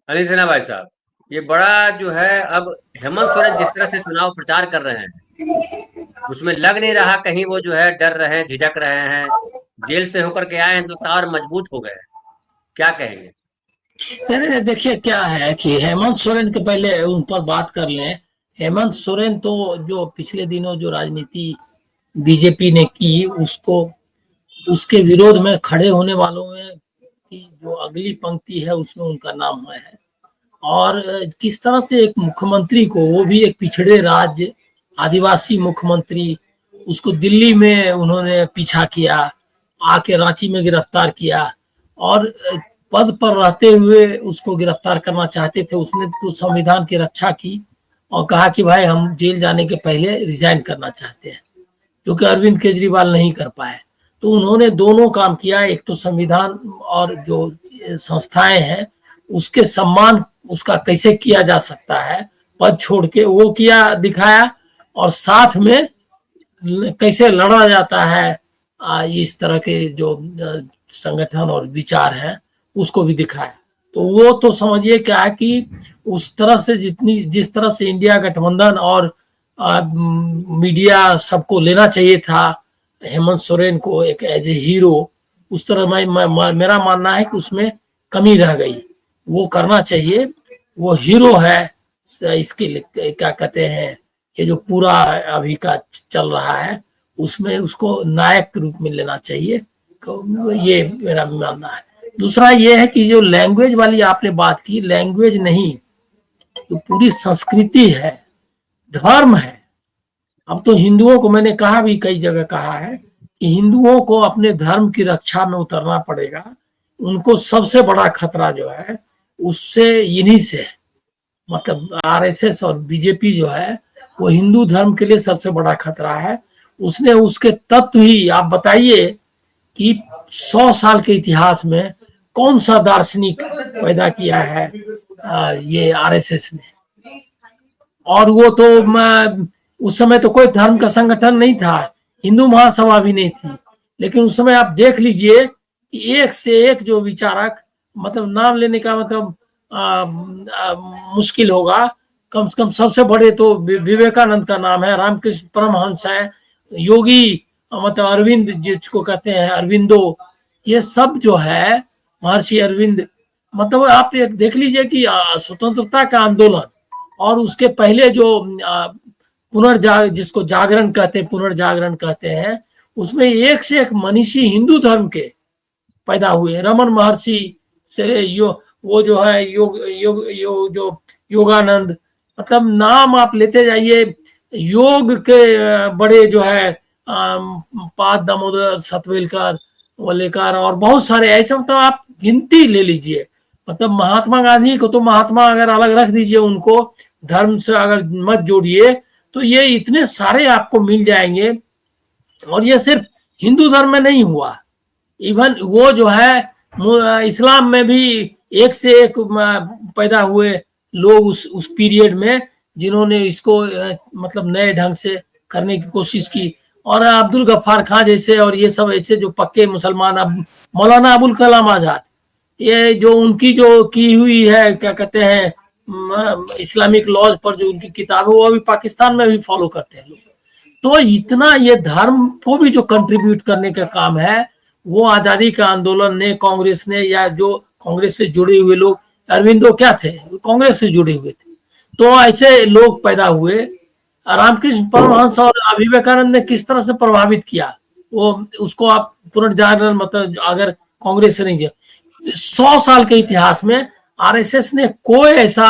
अली सिन्हा भाई साहब, ये बड़ा जो है अब हेमंत सोरेन जिस तरह से चुनाव प्रचार कर रहे हैं, उसमें लग नहीं रहा कहीं वो जो है डर रहे हैं, झिझक रहे हैं। जेल से होकर के आए हैं तो और मजबूत हो गए हैं। क्या कहेंगे? अरे देखिए क्या है कि हेमंत सोरेन के पहले उन पर बात कर लें। हेमंत सोरेन तो जो पिछले दिनों जो राजनीति बीजेपी ने की उसको उसके विरोध में खड़े होने वालों में की जो अगली पंक्ति है उसमें उनका नाम है। और किस तरह से एक मुख्यमंत्री को, वो भी एक पिछड़े राज्य आदिवासी मुख्यमंत्री, उसको दिल्ली में उन्होंने पीछा किया, आके रांची में गिरफ्तार किया और पद पर रहते हुए उसको गिरफ्तार करना चाहते थे। उसने तो संविधान की रक्षा की और कहा कि भाई हम जेल जाने के पहले रिजाइन करना चाहते हैं, जो कि अरविंद केजरीवाल नहीं कर पाए। तो उन्होंने दोनों काम किया, एक तो संविधान और जो संस्थाएं हैं उसके सम्मान उसका कैसे किया जा सकता है पद छोड़ के, वो किया दिखाया। और साथ में कैसे लड़ा जाता है इस तरह के जो संगठन और विचार हैं उसको भी दिखाया। तो वो तो समझिए क्या है कि उस तरह से जिस तरह से इंडिया गठबंधन और मीडिया सबको लेना चाहिए था हेमंत सोरेन को एक एज ए हीरो, उस तरह मेरा मानना है कि उसमें कमी रह गई। वो करना चाहिए, वो हीरो है। इसके लिए क्या कहते हैं, ये जो पूरा अभी का चल रहा है उसमें उसको नायक के रूप में लेना चाहिए। तो ये मेरा मानना है। दूसरा ये है कि जो लैंग्वेज वाली आपने बात की, लैंग्वेज नहीं, जो पूरी संस्कृति है, धर्म है। अब तो हिंदुओं को, मैंने कहा भी कई जगह कहा है कि हिंदुओं को अपने धर्म की रक्षा में उतरना पड़ेगा। उनको सबसे बड़ा खतरा जो है उससे इन्हीं से है। मतलब आरएसएस और बीजेपी जो है वो हिंदू धर्म के लिए सबसे बड़ा खतरा है। उसने उसके तत्व ही, आप बताइए कि 100 साल के इतिहास में कौन सा दार्शनिक पैदा किया है ये आरएसएस ने। और वो तो उस समय तो कोई धर्म का संगठन नहीं था, हिंदू महासभा भी नहीं थी। लेकिन उस समय आप देख लीजिए कि एक से एक जो विचारक, मतलब नाम लेने का मतलब मुश्किल होगा। कम से कम सबसे बड़े तो विवेकानंद का नाम है, रामकृष्ण परमहंस है, योगी मतलब अरविंद जिसको कहते हैं अरविंदो, ये सब जो है महर्षि अरविंद। मतलब आप एक देख लीजिए कि स्वतंत्रता का आंदोलन और उसके पहले जो जिसको जागरण कहते हैं, पुनर्जागरण कहते हैं, उसमें एक से एक मनीषी हिंदू धर्म के पैदा हुए। रमन महर्षि से वो जो है जो योगानंद, मतलब नाम आप लेते जाइए। योग के बड़े जो है पाद दामोदर सतवेलकर, वलेकर और बहुत सारे ऐसे, मतलब आप गिनती ले लीजिए। मतलब महात्मा गांधी को तो महात्मा अगर अलग रख दीजिए, उनको धर्म से अगर मत जोड़िए, तो ये इतने सारे आपको मिल जाएंगे। और ये सिर्फ हिंदू धर्म में नहीं हुआ, इवन वो जो है इस्लाम में भी एक से एक पैदा हुए लोग उस पीरियड में, जिन्होंने इसको मतलब नए ढंग से करने की कोशिश की। और अब्दुल गफ्फार खां जैसे और ये सब ऐसे जो पक्के मुसलमान, अब मौलाना अबुल कलाम आजाद, ये जो उनकी जो की हुई है क्या कहते हैं इस्लामिक लॉज पर जो उनकी किताब है, वो अभी पाकिस्तान में भी फॉलो करते हैं लोग। तो इतना ये धर्म को भी जो कंट्रीब्यूट करने का काम है, वो आजादी का आंदोलन ने, कांग्रेस ने, या जो कांग्रेस से जुड़े हुए लोग, अरविंदो क्या थे, कांग्रेस से जुड़े हुए थे। तो ऐसे लोग पैदा हुए। रामकृष्ण परमहंस और विवेकानंद ने किस तरह से प्रभावित किया, वो उसको आप पुनर्जागरण, मतलब अगर कांग्रेस से नहीं, 100 साल के इतिहास में आरएसएस ने कोई ऐसा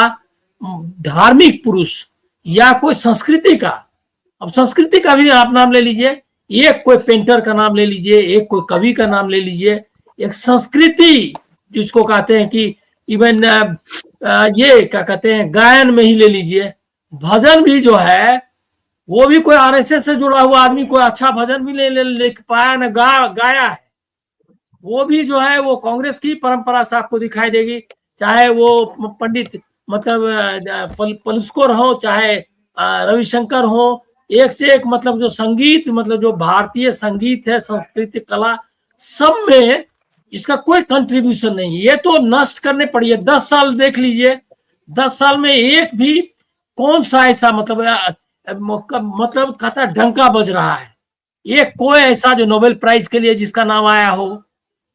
धार्मिक पुरुष या कोई संस्कृति का, अब संस्कृति का भी आप नाम ले लीजिए, एक कोई पेंटर का नाम ले लीजिए, एक कोई कवि का नाम ले लीजिए, एक संस्कृति जिसको कहते हैं कि इवन ये क्या कहते हैं गायन में ही ले लीजिए, भजन भी जो है वो भी कोई आरएसएस से जुड़ा हुआ आदमी कोई अच्छा भजन भी नहीं लिख पाया, न गाया है। वो भी जो है वो कांग्रेस की परंपरा से आपको दिखाई देगी। चाहे वो पंडित मतलब पलुस्कोर हो, चाहे रविशंकर हो, एक से एक मतलब जो संगीत, मतलब जो भारतीय संगीत है, संस्कृति कला, सब में इसका कोई कंट्रीब्यूशन नहीं। ये तो नष्ट करने पड़ी है। 10 साल देख लीजिए, 10 साल में एक भी कौन सा ऐसा मतलब कहता डंका बज रहा है, एक कोई ऐसा जो नोबेल प्राइज के लिए जिसका नाम आया हो,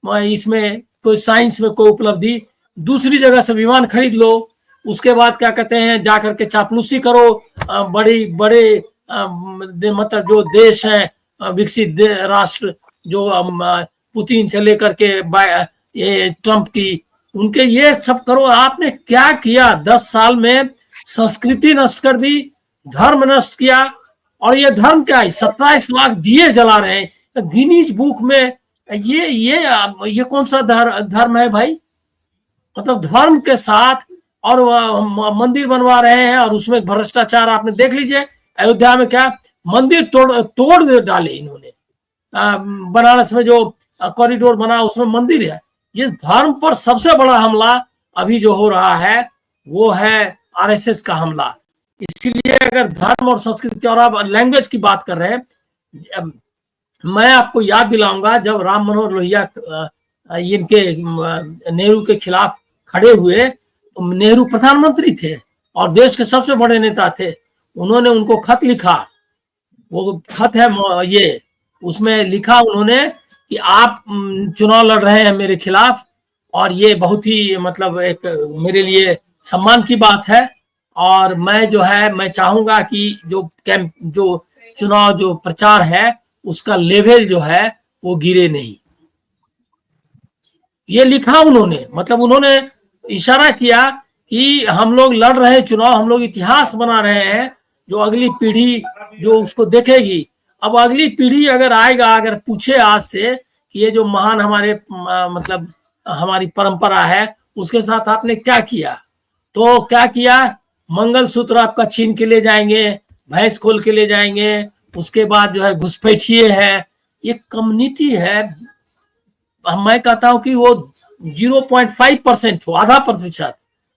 इसमें कोई साइंस में कोई उपलब्धि, दूसरी जगह से विमान खरीद लो, उसके बाद क्या कहते हैं जाकर के चापलूसी करो, बड़ी बड़े मतलब जो देश है विकसित राष्ट्र, जो पुतिन से लेकर के ये ट्रंप की, उनके ये सब करो। आपने क्या किया 10 साल में? संस्कृति नष्ट कर दी, धर्म नष्ट किया। और ये धर्म क्या है? 27 लाख दिए जला रहे हैं गिनीज बुक में। ये कौन सा धर्म है भाई? मतलब धर्म के साथ और मंदिर बनवा रहे हैं, और उसमें भ्रष्टाचार आपने देख लीजिए। अयोध्या में क्या मंदिर तोड़ डाले इन्होंने। बनारस में जो कॉरिडोर बना उसमें मंदिर है। ये धर्म पर सबसे बड़ा हमला अभी जो हो रहा है वो है आरएसएस का हमला। इसीलिए अगर धर्म और संस्कृति और आप लैंग्वेज की बात कर रहे हैं, मैं आपको याद दिलाऊंगा जब राम मनोहर लोहिया इनके नेहरू के खिलाफ खड़े हुए, तो नेहरू प्रधानमंत्री थे और देश के सबसे बड़े नेता थे। उन्होंने उनको खत लिखा, वो खत है ये, उसमें लिखा उन्होंने कि आप चुनाव लड़ रहे हैं मेरे खिलाफ, और ये बहुत ही मतलब एक मेरे लिए सम्मान की बात है, और मैं जो है मैं चाहूंगा कि जो चुनाव जो प्रचार है उसका लेवल जो है वो गिरे नहीं। ये लिखा उन्होंने, मतलब उन्होंने इशारा किया कि हम लोग लड़ रहे हैं चुनाव, हम लोग इतिहास बना रहे हैं जो अगली पीढ़ी जो उसको देखेगी। अब अगली पीढ़ी अगर आएगा, अगर पूछे आज से कि ये जो महान हमारे मतलब हमारी परंपरा है उसके साथ आपने क्या किया, तो क्या किया? मंगलसूत्र आपका छीन के ले जाएंगे, भैंस खोल के ले जाएंगे, उसके बाद जो है घुसपैठिए है। ये कम्युनिटी है, मैं कहता हूं कि वो 0.5% हो, आधा प्रतिशत,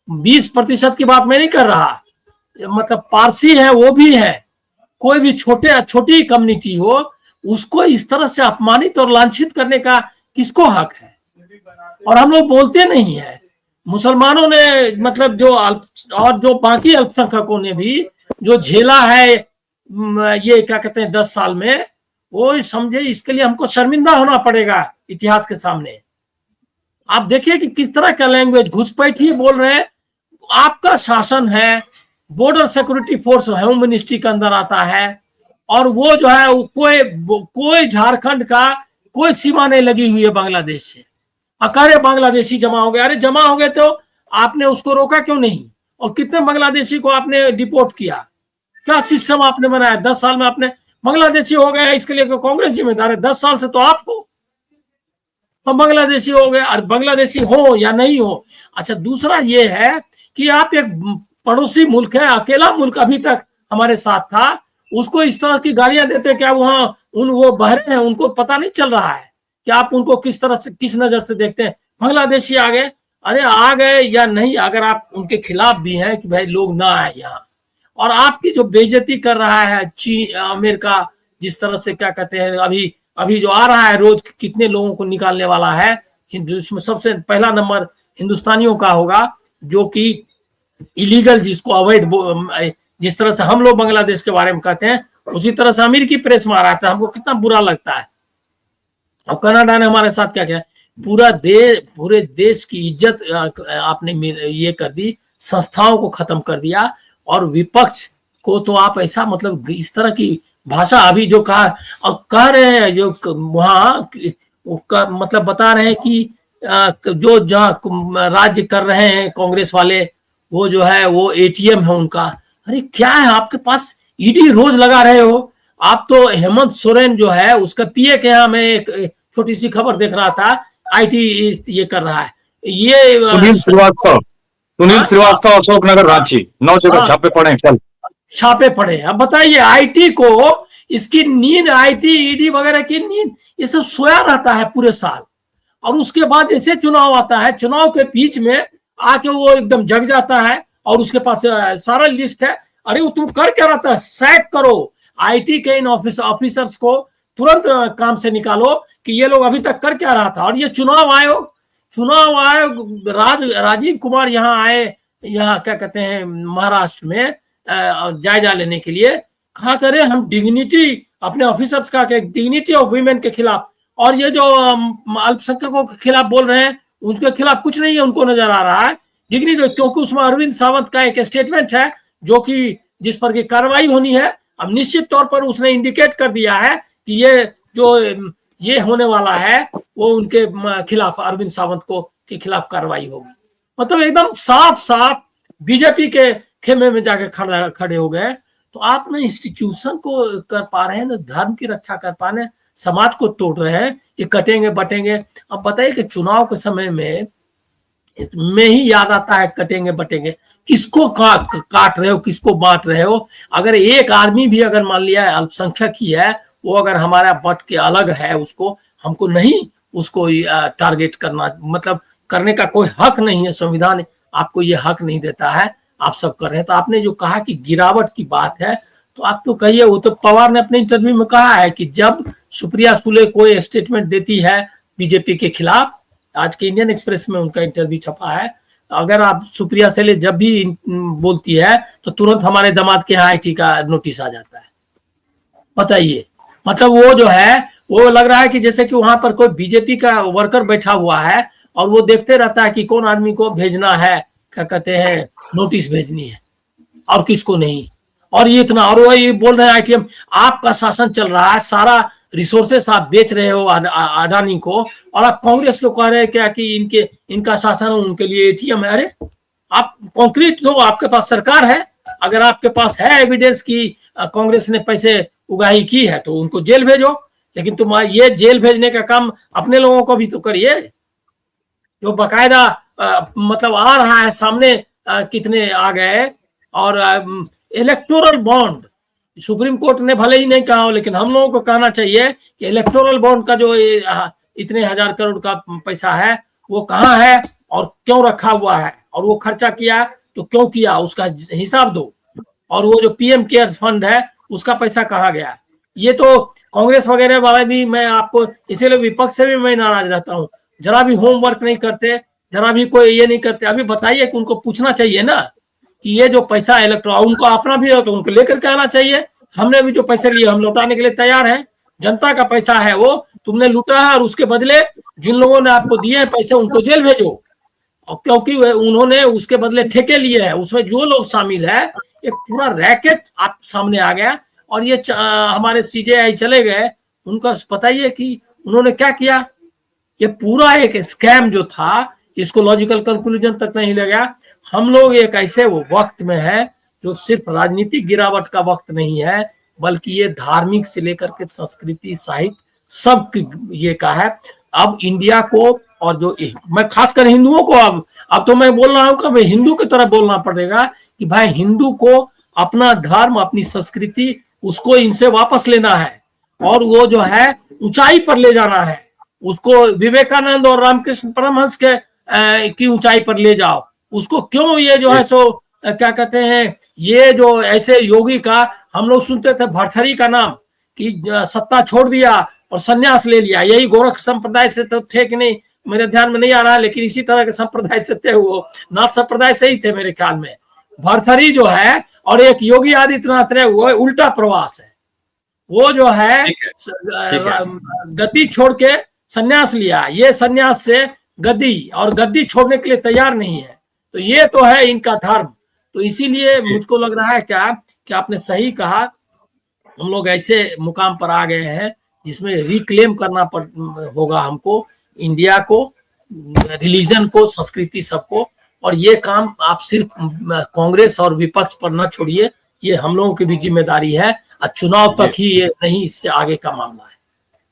20% की बात मैं नहीं कर रहा। मतलब पारसी है वो भी है, कोई भी छोटी कम्युनिटी हो उसको इस तरह से अपमानित और लांछित करने का किसको हक है? और हम लोग बोलते नहीं है। मुसलमानों ने मतलब जो और जो बाकी अल्पसंख्यकों ने भी जो झेला है ये क्या कहते हैं 10 साल में, वो समझे इसके लिए हमको शर्मिंदा होना पड़ेगा इतिहास के सामने। आप देखिए कि किस तरह का लैंग्वेज, घुसपैठी बोल रहे हैं। आपका शासन है, border security force home ministry के अंदर आता है, और वो जो है कोई झारखंड का कोई सीमा नहीं लगी हुई है बांग्लादेश से। अकारे बांग्लादेशी जमा हो गए, अरे जमा हो गए तो आपने उसको रोका क्यों नहीं? और कितने बांग्लादेशी को आपने डिपोर्ट किया? क्या सिस्टम आपने बनाया? 10 साल में आपने बांग्लादेशी हो गए, इसके लिए कांग्रेस जिम्मेदार है? 10 साल से तो आप हो, तो बांग्लादेशी हो गए। और बांग्लादेशी हो या नहीं हो, अच्छा दूसरा ये है कि आप एक पड़ोसी मुल्क है, अकेला मुल्क अभी तक हमारे साथ था, उसको इस तरह की गालियां देते हैं। क्या वहां वो बहरे हैं, उनको पता नहीं चल रहा है कि आप उनको किस तरह से, किस नजर से देखते हैं? बांग्लादेशी आ गए, अरे आ गए या नहीं, अगर आप उनके खिलाफ भी हैं कि भाई लोग ना आए यहाँ, और आपकी जो बेइज्जती कर रहा है अमेरिका, जिस तरह से क्या कहते हैं अभी जो आ रहा है रोज कितने लोगों को निकालने वाला है, इसमें सबसे पहला नंबर हिंदुस्तानियों का होगा, जो कि इलीगल, जिसको अवैध, जिस तरह से हम लोग बांग्लादेश के बारे में कहते हैं उसी तरह से अमेरिकी प्रेस में आ रहा था। हमको कितना बुरा लगता है। और कनाडा ने हमारे साथ क्या किया? पूरे देश की इज्जत आपने ये कर दी, संस्थाओं को खत्म कर दिया, और विपक्ष को तो आप ऐसा मतलब इस तरह की भाषा अभी जो कहा, और कह रहे हैं जो वहाँ मतलब बता रहे हैं कि जो जहाँ राज्य कर रहे हैं कांग्रेस वाले, वो जो है वो एटीएम है उनका। अरे क्या है आपके पास? ईडी रोज लगा रहे हो आप तो। हेमंत सोरेन जो है उसका पीए के यहाँ मैं एक छोटी सी खबर देख रहा था, आईटी ये कर रहा है। ये सुनील श्रीवास्तव अशोक नगर रांची 9 जगह छापे पड़े कल। छापे पड़े। अब बताइए, आईटी को इसकी नींद, आईटी ईडी वगैरह की नींद, ये सब सोया रहता है पूरे साल, और उसके बाद जैसे चुनाव आता है, चुनाव के बीच में आके वो एकदम जग जाता है, और उसके पास सारा लिस्ट है। अरे वो तुम कर क्या रहता है? सैक करो आईटी के इन ऑफिसर्स को, तुरंत काम से निकालो कि ये लोग अभी तक कर क्या रहा था। और ये चुनाव आयोग राजीव कुमार यहाँ आए, यहाँ क्या कहते हैं महाराष्ट्र में जायजा लेने के लिए। कहाँ करे हम डिग्निटी अपने ऑफिसर्स का, डिग्निटी ऑफ वीमेन के खिलाफ, और ये जो अल्पसंख्यकों के खिलाफ बोल रहे हैं उनके खिलाफ कुछ नहीं है उनको नजर आ रहा है डिग्निटी, क्योंकि उसमें अरविंद सावंत का एक स्टेटमेंट है जो कि जिस पर की कार्रवाई होनी है। अब निश्चित तौर पर उसने इंडिकेट कर दिया है कि ये जो ये होने वाला है वो उनके खिलाफ, अरविंद सावंत को के खिलाफ कार्रवाई होगी। मतलब एकदम साफ साफ बीजेपी के खेमे में जाके खड़े हो गए। तो आप ना इंस्टीट्यूशन को कर पा रहे हैं, ना धर्म की रक्षा कर पा रहे हैं, समाज को तोड़ रहे हैं। ये कटेंगे बटेंगे। अब बताइए कि चुनाव के समय में ही याद आता है कटेंगे बटेंगे, किसको काट रहे हो, किसको बांट रहे हो। अगर एक आदमी भी अगर मान लिया अल्पसंख्यक ही है, वो अगर हमारा बट के अलग है, उसको हमको नहीं उसको टारगेट करना, मतलब करने का कोई हक नहीं है। संविधान आपको ये हक नहीं देता है, आप सब कर रहे हैं। तो आपने जो कहा कि गिरावट की बात है, तो आप तो कहिए। वो तो पवार ने अपने इंटरव्यू में कहा है कि जब सुप्रिया सुले कोई स्टेटमेंट देती है बीजेपी के खिलाफ, आज के इंडियन एक्सप्रेस में उनका इंटरव्यू छपा है, अगर आप सुप्रिया सुले जब भी बोलती है तो तुरंत हमारे दामाद के यहाँ IT का नोटिस आ जाता है। बताइए, मतलब वो जो है वो लग रहा है कि जैसे कि वहां पर कोई बीजेपी का वर्कर बैठा हुआ है और वो देखते रहता है कि कौन आदमी को भेजना है, क्या कहते हैं नोटिस भेजनी है और किसको नहीं। और ये इतना, और वो ये बोल रहे हैं ITM आपका शासन चल रहा है, सारा रिसोर्सेस आप बेच रहे हो अडानी को, और आप कांग्रेस को कह रहे हैं क्या कि इनका शासन उनके लिए ATM है। अरे आप कॉन्क्रीट दो, आपके पास सरकार है। अगर आपके पास है एविडेंस कि कांग्रेस ने पैसे उगाही की है तो उनको जेल भेजो। लेकिन तुम ये जेल भेजने का काम अपने लोगों को भी तो करिए, जो बकायदा मतलब आ रहा है सामने। कितने आ गए। और इलेक्टोरल बॉन्ड सुप्रीम कोर्ट ने भले ही नहीं कहा हो, लेकिन हम लोगों को कहना चाहिए कि इलेक्टोरल बॉन्ड का जो इतने 1000 करोड़ का पैसा है वो कहाँ है और क्यों रखा हुआ है, और वो खर्चा किया तो क्यों किया, उसका हिसाब दो। और वो जो PM केयर्स फंड है उसका पैसा कहाँ गया। ये तो कांग्रेस वगैरह वाले भी, मैं आपको इसीलिए विपक्ष से भी मैं नाराज रहता हूँ, जरा भी होमवर्क नहीं करते, जरा भी कोई ये नहीं करते। अभी बताइए कि उनको पूछना चाहिए ना कि ये जो पैसा इलेक्ट्रोल उनको अपना भी हो तो उनको लेकर के आना चाहिए। हमने भी जो पैसे लिए हम लौटाने के लिए तैयार हैं, जनता का पैसा है वो तुमने लूटा है, और उसके बदले जिन लोगों ने आपको दिए हैं पैसे उनको जेल भेजो। और क्योंकि उन्होंने उसके बदले ठेके लिए हैं, उसमें जो लोग शामिल है एक पूरा रैकेट आप सामने आ गया। और ये हमारे CJI चले गए, उनका बताइए कि उन्होंने क्या किया। ये पूरा एक स्कैम जो था, इसको लॉजिकल कंक्लूजन तक नहीं ले गया। हम लोग एक ऐसे वो वक्त में है जो सिर्फ राजनीतिक गिरावट का वक्त नहीं है, बल्कि ये धार्मिक से लेकर के संस्कृति, साहित्य सब ये का है। अब इंडिया को, और जो मैं खासकर हिंदुओं को, अब तो मैं बोल रहा हूं कि मैं हिंदू की तरह बोलना पड़ेगा कि भाई हिंदू को अपना धर्म, अपनी संस्कृति, उसको इनसे वापस लेना है, और वो जो है ऊंचाई पर ले जाना है। उसको विवेकानंद और रामकृष्ण परमहंस के की ऊंचाई पर ले जाओ। उसको क्यों ये जो है सो क्या कहते हैं, ये जो ऐसे योगी का हम लोग सुनते थे भरथरी का नाम, कि सत्ता छोड़ दिया और सन्यास ले लिया। यही गोरख संप्रदाय से तो थे कि नहीं, मेरे ध्यान में नहीं आ रहा, लेकिन इसी तरह के संप्रदाय से थे, वो नाथ संप्रदाय से ही थे मेरे ख्याल में भरथरी जो है। और एक योगी आदित्यनाथ ने वो उल्टा प्रवास है, वो जो है गद्दी छोड़ के सन्यास लिया, ये सन्यास से गद्दी, और गद्दी छोड़ने के लिए तैयार नहीं है। तो ये तो है इनका धर्म। तो इसीलिए मुझको लग रहा है क्या कि आपने सही कहा, हम लोग ऐसे मुकाम पर आ गए हैं जिसमें रिक्लेम करना होगा हमको, इंडिया को, रिलीजन को, संस्कृति सबको। और ये काम आप सिर्फ कांग्रेस और विपक्ष पर न छोड़िए, ये हम लोगों की भी जिम्मेदारी है। चुनाव तक ही ये नहीं, इससे आगे का मामला है।